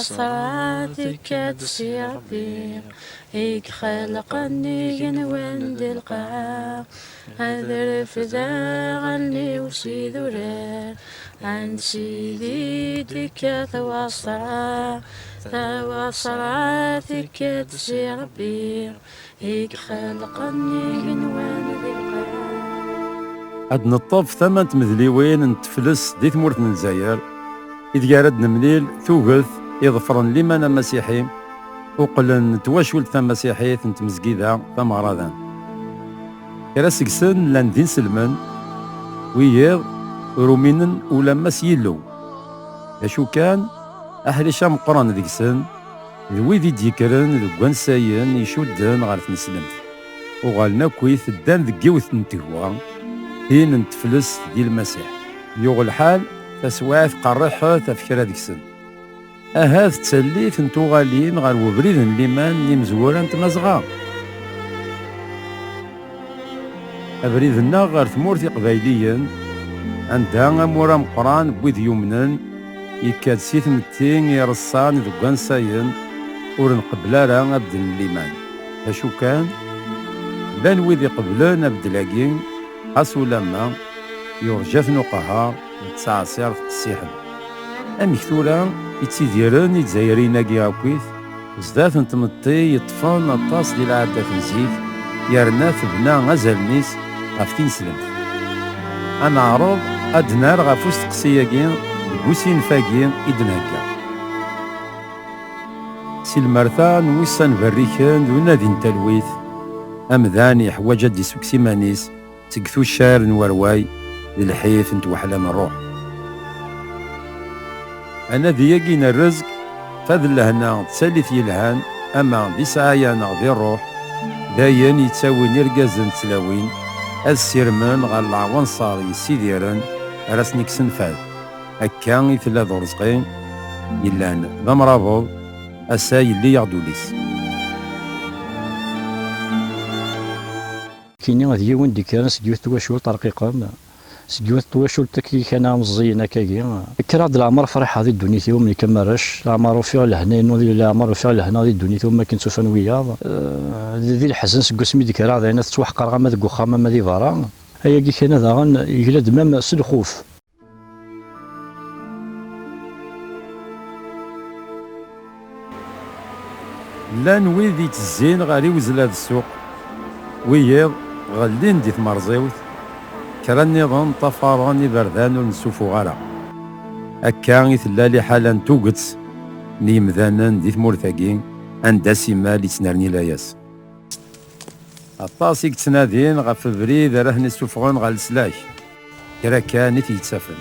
وصراتك تسي ربي هيك خلقني جنوان دي القاع هذا رفدا غني وشي ذرار عند سيدي ديك وصراتك تسي ربي هيك خلقني جنوان دي القاع. عاد نطف ثمان تمذليوين نتفلس دي ثمورة الجزائر إذ جارد نمليل ثوغث يظفرن لمن مسيحي وقلن تواشول ثم مسيحية نتمزقيدة ثم غراضان كراسك سن لان دين سلمان ويض رومينن ولما سيلو اشو كان أهل شام قران ذيك سن ذوي ذي ديكرن ذو قنساين يشودن غارت نسلمت وغالنا كويث الدان ذي قوث نتهوى هين نتفلس ديال المسيح يوغ الحال تسواعث قرحة تفكير هذيك السن أهاذ تسليت نتوغالين غير وبريد الليمان اللي مزورة نتمازغا أبريدنا غير ثمورتي قبايليا عندها أمورا مقران بويد يمنن يكاد سيث متين يرصان ذوكان ساين ورنقبلا راه أبدل الليمان أشو كان لان ويدي قبلان أبدلاكين حاسو لما يرجف نقها تسعصير السيحن أمي كثورا يتسيديرن يتزايرين ناقي عكويث زدات نتمطي يطفن الطاس ديال عادة نزيف يرنا ثبنا غزالنيس غفتين سلمت أنا عرض أدنار غفوس تقسياكين بوسين فاكين إدناكا سي المرثان ويسان بريكان دون نادي تلويث أمذان يحوج دي سوكسي مانيس تقثو الشعر نورواي للحيف نتوحلم الروح أنا ذياقين الرزق فذل هنا تساليث يلهان أما دي سعايا نغذي الروح داين يتساوي نرقازن تلاوين السيرمان غال العوان صار يسيديرن راسنيك سنفاد هكا يثلا ذو رزقين يلان ذمرابض أساي اللي يغدوليس كيني غادي يوين ديك انا سجيوت تواشول طرقيقه سجيوت تواشول تكي كان مزينا كاكي كرا هاد العمر فرح هذه الدنيا يوم اللي كمرش العمر فيها الهنا ودي العمر فيها الهنا هذه الدنيا ثم كنت سوفان ويا ذي الحزن سقسمي ديك راه انا تتوحقر غا ما ذك وخا ما ذي فرا هيا كي كان هذا غن يجلد مام سلخوف لان ويدي تزين غادي وزلاد السوق ويض غالين دي ثمرزيوت كرا النظام طفراني بردان ونسوفو غارا هكا يثلا لي حالا توقت نيمذانا دي ثمورتاكين عندها سيما لي تنرني لاياس الطاسيك تنادين غف بريد راه نسوفغون غا السلاك كرا كانت يتسافن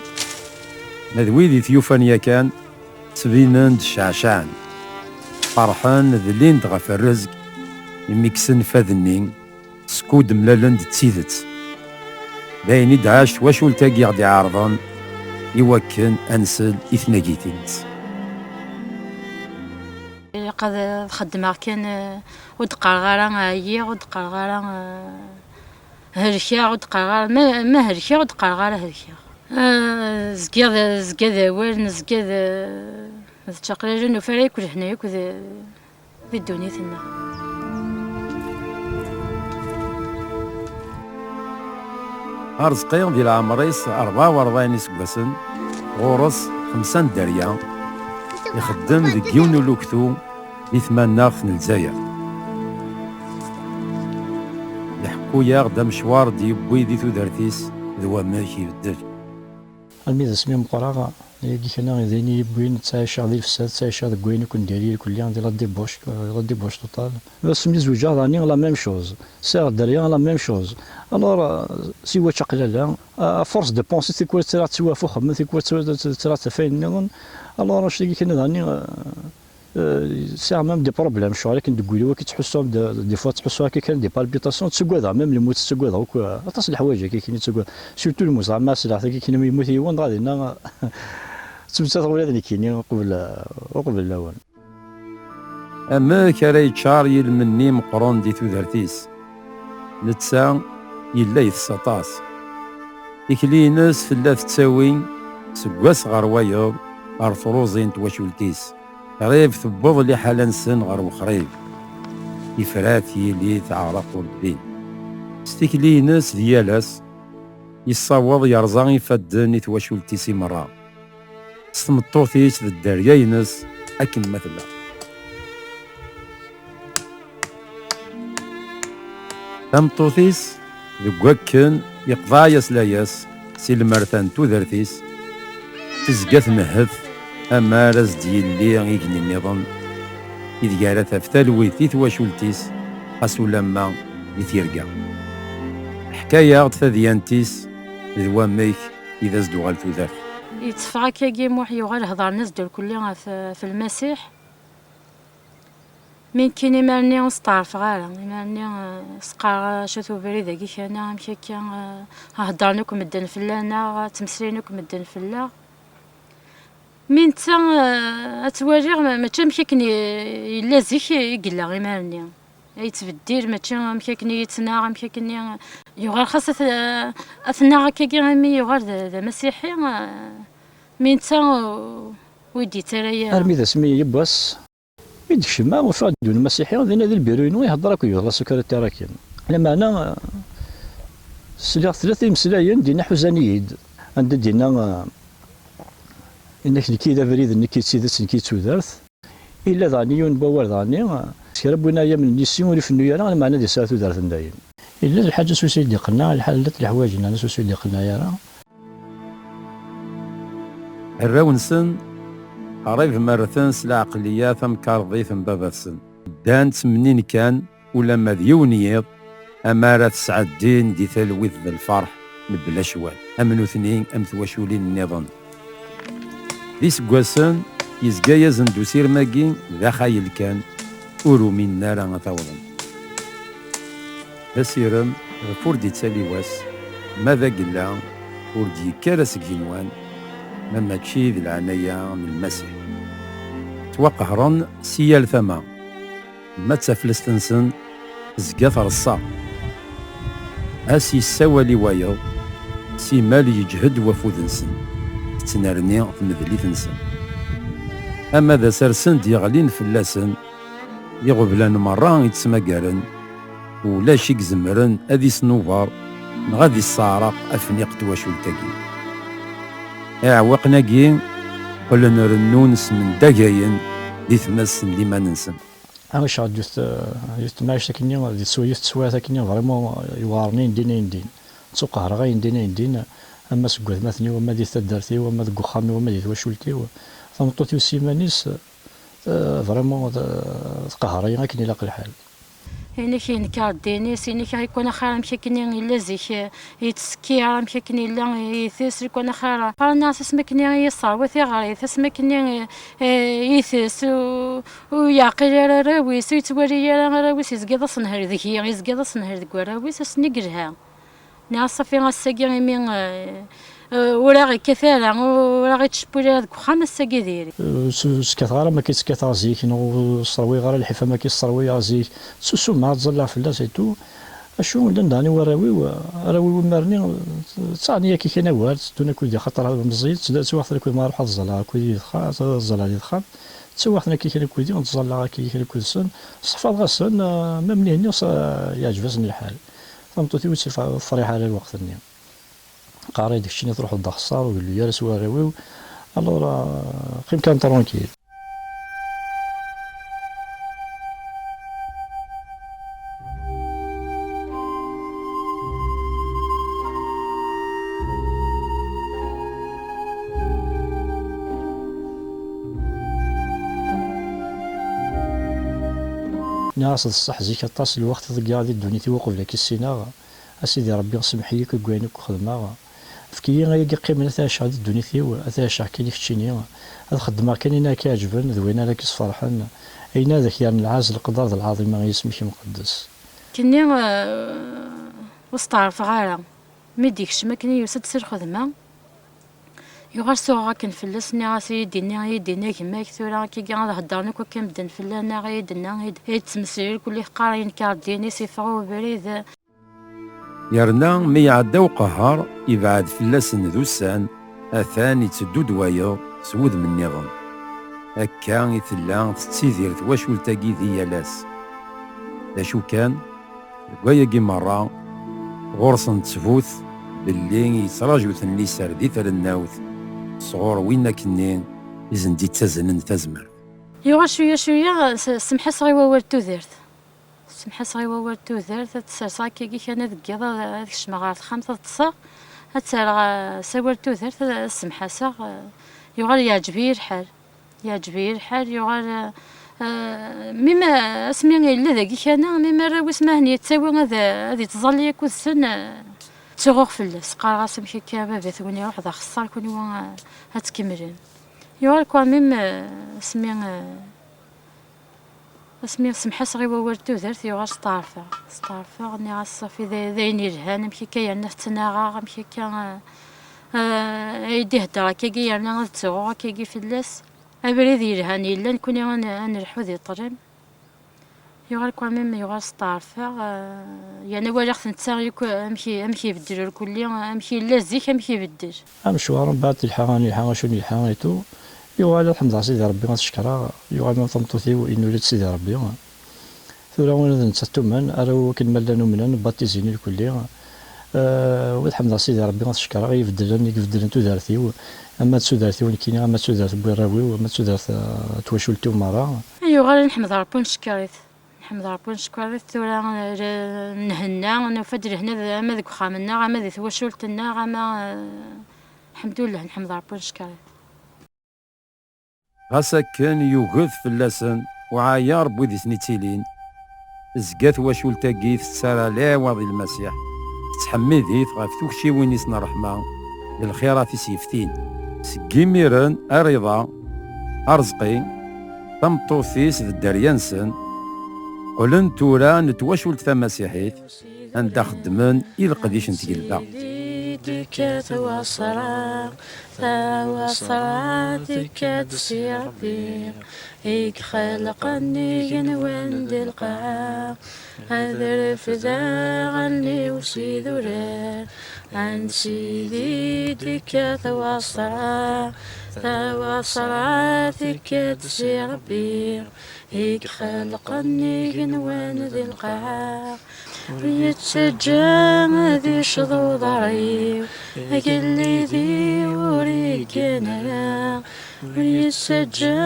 نذوي دي ثيوفانيا كان سبينان الشعشعن فرحان ذلين غف الرزق يميكسن فاذنين سكود ملالن تسيدت باين يدعاش واش ولتاقي غدي عارضن يوكن انسل اثناقيتينس قد خدمة كان ودقرغارا هي ودقرغارا هركا ودقرغارا ما هركا ودقرغارا هركا زكاذا وين زكاذا تقريبا نفريك وحنايا كذا في الدنيا ثنا أرزقين ديال عمريس 44 سكباسن غورس 5 دريا يخدم ذي يون لوكتو يثمنى في الجزائر يحكو يا غدا مشوار دي بوي دي تودرتيس ذو ماشي يبدل الميزة سمي مقراغا يجي كنا غيديني بوين تعيش غادي الفساد تعيش هذا كوين يكون ديالي كل غادي لا ديبوش توتال بس مي زوجا راني لا ميم شوز سير دريا لا ميم شوز الوغ سيوا تقلالا فورس دو بونسي سي كوا تسوا فخم سي كوا ترى تفاين الوغ اش تيجي كنا راني سي ميم دي بروبليم شغل لكن تقولي كي تحسهم دي فوا تحسوا هكا كان دي بالبيتاسيون تسقوضها ميم الموت تسقوضها اطاس الحوايج كي كاين تسقوض سيرتو الموت زعما سلاح كي كاين يموت يوان غادي هنا تمسات ولادني كاينين قبل الاول. اما كراي تشار يلمني مقرون دي تودرتيس نتسا يلا يتسطاس إكلينس فلا تساوي سكواس غار وايض غار فروزين تواشولتيس قريب ثبوض لي حالا نسن غار وخريب يفرات يلي تعرق الدين ستيكلينس ديالاس يصاوض يرزان يفدن يتواشولتيسي مرة ستمطوثيس الدرياينس أكن مثلا تمطوثيس ذكوكن يقضايس لاياس سي المرتان تودرتيس تزقى تمهث امارز ديالي يجني النظام إذ قالت فتالوي تيتواشولتيس خاصو لما يثيرقا حكاية تذيانتيس ذوا ميك إذا زدو غال تودرت يتفقا كي موح يغال هضر الناس ديال كلها في المسيح من كاين مالني نستعرف غالا مالني سقا شوفو بريد ذاكي كان مشى كان هضر لكم مدن فلانا تمسلين لكم مدن فلا من تا اتواجه ما مشى كني الا زيك يقلا غير مالني يتبدل ما مشى كني يتناغ مشى كني يغال خاصه اثناغ كي غامي يغال ذا مسيحي من تا ويدي ترايا ارمي ذا سمي يباس يدك ما وفاد دون المسيحي غادي ذي البيروين يهضر كي يهضر سكر التراكين لما انا سلاح ثلاثه مسلايين دينا حزانيد عند دينا انك كي ذا بريد انك تسيدت انك تودرت الا ظانيون باور ظاني ربنا يا من النسيون في النيا انا معنا دي ساعات ودرت دايم الا الحاجه سوسي اللي قلنا الحاله الحوايج انا سوسي اللي قلنا يا الراونسن قريب مرتين سلا عقلية ثم كارضي ثم باباسن دانت منين كان ولا مذيونيض أمارة سعدين دي تلويث بالفرح مبلا شوال أمنو ثنين أم ثواشولين النظام دي سقواسن يزقا يزن دوسير ماكين ذا خايل كان أورو من نارا غطاوضن أسيرم فوردي تسالي واس ماذا قلا فوردي كارس جينوان مما تشي ذي العناية من المسيح توقهرن سيال ثما ما تسافلستنسن زقاث رصا اسي السوالي وايض سي مال يجهد وفودنسن تنرني تمذلي تنسن اما ذا سرسن ديغلين فلاسن يغبلان مرة يتسمقارن ولا شيك زمرن اذي سنوفر غادي الصارق افنيق تواشولتاكي اعوقنا كي قلنا رنونس من دقاين دي تمس اللي ما ننسم واش غاد جوست ماشي كني دي سويت كني فريمون يوارنين دين تسوق هرغا يندين اما سكوت مثني وما دي تدارتي وما دك خامي وما دي تواشولتي فمطوتي وسيمانيس فريمون تقهري كني لاقي الحال يعني كاين كارديني سيني كيكون خير مشي كني الا زيك يتسكي مشي كني الا يثس يكون خير انا اسمك كني يصاوثي غير اسمك كني يثس ويعقل راويس يتوري راويس يزقيض صنهر ذيك يزقيض صنهر ذيك راويس سنقرها ناص في غساكي من ولا غير كثيرا ولا غير تشبولي هذوك خمس ساكي ديري سكثارا ما كيتسكثار زيك نو صروي غير الحفا ما كيصروي زيك سوسو ما تزلع فلا سيتو اشو داني راوي مرني تصاني كي كاين وارد دون كل خطر مزيد تواخذ كل ما روح الزلا كل دخل الزلا يدخل تواخذنا كي كاين كل نتزلع كي كاين كل سن صفا غسن ممني هني يعجبني الحال فهمتوتي وتشوف فريحه على الوقت النيم قاري داكشي اللي تروح للدار الصار ويقول لي يا سوا راويو الوغ قيم كان ترونكيل ناس الصح زيك طاس الوقت ضيع هذه الدنيا توقف لك السيناغ اسيدي ربي يسمح ليك وكوينك وخدمه فكي غيجي قيمة ثاش هذه الدنيا ثيو ثاش كي فتشيني هذا خدمة كان هنا كيعجبن ذوينا لك فرحان أين ذاك يعني العاز القدر العظيم ما يسميه مقدس كني وسط غارة ميديكش ما كني يوسد سير خدمة يغار سوغا كنفلسني غاسي يدينا كما كثورا كي كاع هضرنا كون كنبدا نفلانا غيدنا هيد تمسير كل قارين كارديني سيفغو بريد يرنا مي يعدى وقهر يبعد فلاسن ذوسان اثان يتسدو دوايا سود من النظام هكا يتلا تتسيدير تواشولتاكي ذي لاس دا شو كان كواياكي مرة غرصن تفوت باللي يتراجو ثني سردي ثرناوث صغور وين كنين إذن دي تزنن تزمر يغار شوية سمحة صغي وور توذرت سمحة صغي وور توذرت تسرسا كي كان ذكيضا هذيك الشمغار خمسة تصا هتسرغ سور توذرت سمحة صغ يغار يعجبي الحال يغار مما اسمي إلا ذاكي كان مما راوي اسمه تساوي هذا تظل ياكل السن تغوغ فلس قال غاسم كي بابا ثوني روح ذا خسر كوني هتكملين يوال كون ميم اسمي سمحة صغي وورتو درت يوغا ستارفا غني غاصافي ذاين يرهان مكي كيانا فتناغا مكي كان يدي هدرا كي يانا تغوغ كي فلس أبريد يرهان إلا نكوني غنرحو ذي طريم يغال كوا ميم يغال ستارفا يعني ولا خصني نتساغي امشي يبدل الكلي امشي لازيك امشي يبدل مشوار بعد الحاغاني شنو الحاغاني تو يغال الحمد لله سيدي ربي غنشكرها يغال ما طمطوثي وإنو ولد سيدي ربي ثورا وانا نتساتو من أراو كنملانو منن باتيزيني الكلي والحمد لله سيدي ربي غنشكرها يفدلن تودارتي اما تسودارتي ولكن اما تسودارت بوراوي وما تسودارت تواشولتي ومرا يغال نحمد ربي نشكريت ثورا نهنا نفدر هنا اما ذيك خامنا اما ذي تواشولتنا اما الحمد لله نحمد ربي نشكريت غاسا كان يوغذ فلاسن وعايار بوذي سنيتيلين زقات واشولتاكي تسارى لا واضي المسيح تحميديت غاف توكشي وين يسنا رحمة بالخيرات سيفتين سكيميرن أريضا أرزقي طمطوثيس الدريانسن قلن تورا نتواشولت مسيحيت عند خدمن إلى قديش نتقلبا ديك تواصرا ديك تسي ربي هيك خلقني جنوان دلقا هذا رفدا غني وسي ذرار عن سيدي ديك تواصرا ديك تسي ربي هيك خلقني جنوان دلقا ويتسجى ذي شذوذ عيو أقلي ذي وريقنا ويتسجى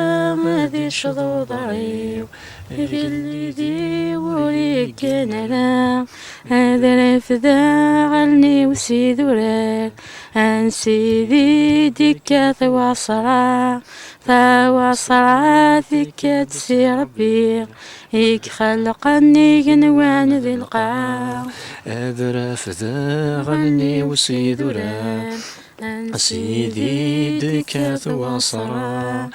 ذي شذوذ عيو أقلي ذي وريقنا هذا رفذا عني وسي ذرار عن سيدي ديكا ثواصرا ذيك تسي ربي هيك خلقني جنوان ذي القاع أذرا فذا غني وسي ذرا سيدي ديك ثواصرا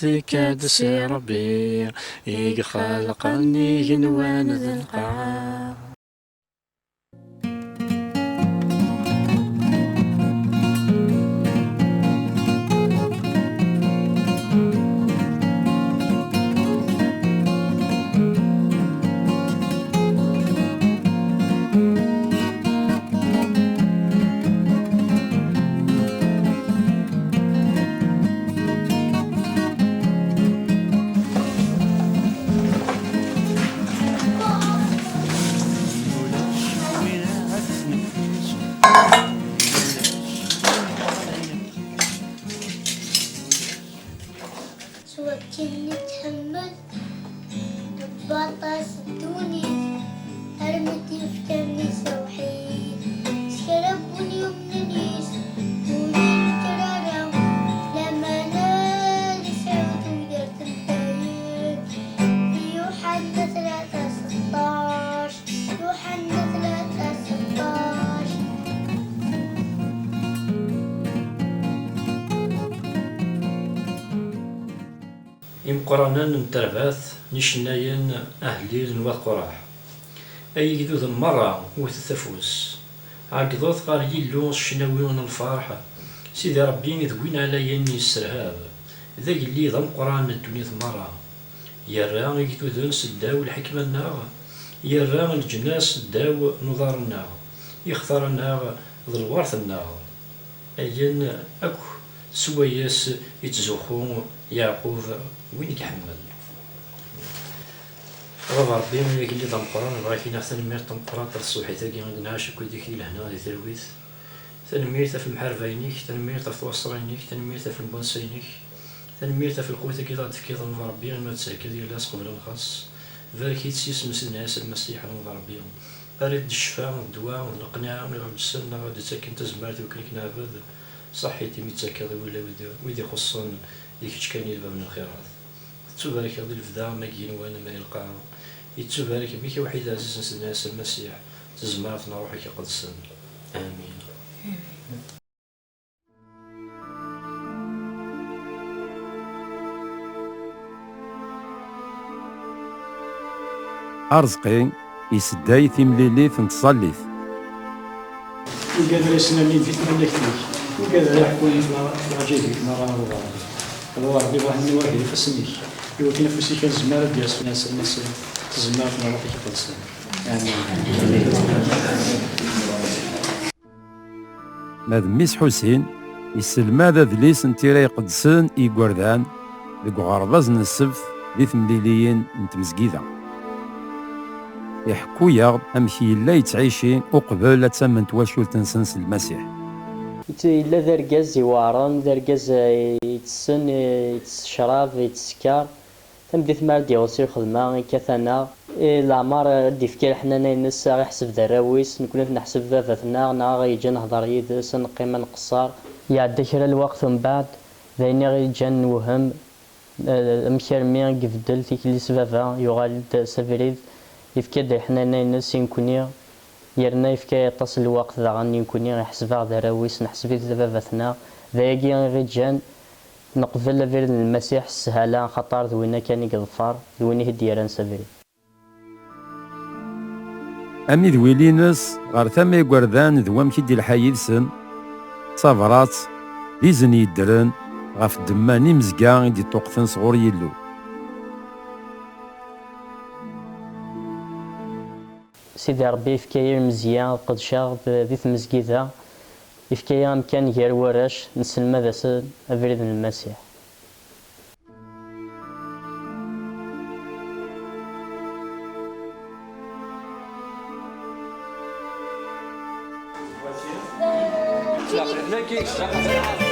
ذيك تسي ربي هيك خلقني جنوان ذي القاع كني تحمل باطاس الدوني هرمتي في كنيسة وحيد شربوني ومننيس ولين كرارة لما نالي سعود ودرت البيت يوحنا 3:16 يوحنا 3:16 قرانا نترباث نشناين أهليل نواد قراح أي جدود المرة وتتفوس عقدوث غار يلو الشناويون الفرحة سيدي ربي يذوين على يني السرهاب ذاك اللي ضم قران الدنيا مرة يرى يجدودن سداو الحكمة الناغ يرى الجناس داو نظار الناغ يختار الناغ ذو الورث الناغ أين أكو سوياس يتزوخو يعقوب وين يحمل غاب ربي من اللي ضم قران بغا فينا تنمير ضم قران الصوحي تاكي غنعاش كوديك لهنا دي تلويث تنميرتا في المحاربينيك تنميرتا في وصرينيك تنميرتا في البونسينيك تنميرتا في القوة كي غادي تفكي ظن ربي ما تساكد يلاس قبل الخاص ذلك يتسيس مسنا ياسر المسيح نوض ربي أريد الشفاء والدواء والقناعة غادي السنة غادي تساكن تزمارتي وكلك نعبد صحيتي ميتساكد ولا ويدي خصون ديك تشكاني الباب من الخيرات تبارك غادي الفدا ما كاين وانا ما يلقى يتبارك بك وحيد عزيز مسنا ياسر المسيح تزمارتنا روحك قدسا آمين. أرزقي يسداي تمليليث نتصليث وقادر يسناني في تملك فيك وقادر يحكوني في العجيب ما راه هو ربي واحد واحد يفسنيك يوكي نفسي كان زمارة ديال الناس تزمارة في روحك قدسا آمين. ماذا ميس حسين يسلم هذا ذليس نتيرا يقدسن يقردان ذك غرباز السبت دي ثمليليين نتمزقيدا يحكو ياغ أمشي لا يتعيشي وقبل تسمن تواشول تنسنس المسيح إلا ذرقاز يوارن ذرقاز يتسن يتشراب يتسكر تمدي ثمار ديغوسي خدمة كثنا العمار دي فكير حنا ناس يحسب دراويس نكون نحسب باباتنا نا غيجي نهضر يدس نقيم نقصر يعدي كرا الوقت من بعد ذايني غيجي نوهم مكرمي قفدل تيكلي سبابا يغالد سفريد يفكي حنا ناس ينكوني يرنا يفكي يتصل الوقت ذا غني يكوني يحسبها دراويس نحسب باباتنا ذاكي غيجان نقبل في المسيح السهالة خطر ذوينا كان يقظفر ذويني هديران سفريد أمي ذويلينس غار ثما يقردان ذوام كيدي الحي سن صافرات ديزن يدرن غاف الدماني مزقا دي طوقتن صغور يلو سيدي ربي يفكايا مزيان قد شاغ ذي تمزقيدا يفكايا مكان غير وراش نسلم ذا سن أفريد المسيح Lekker.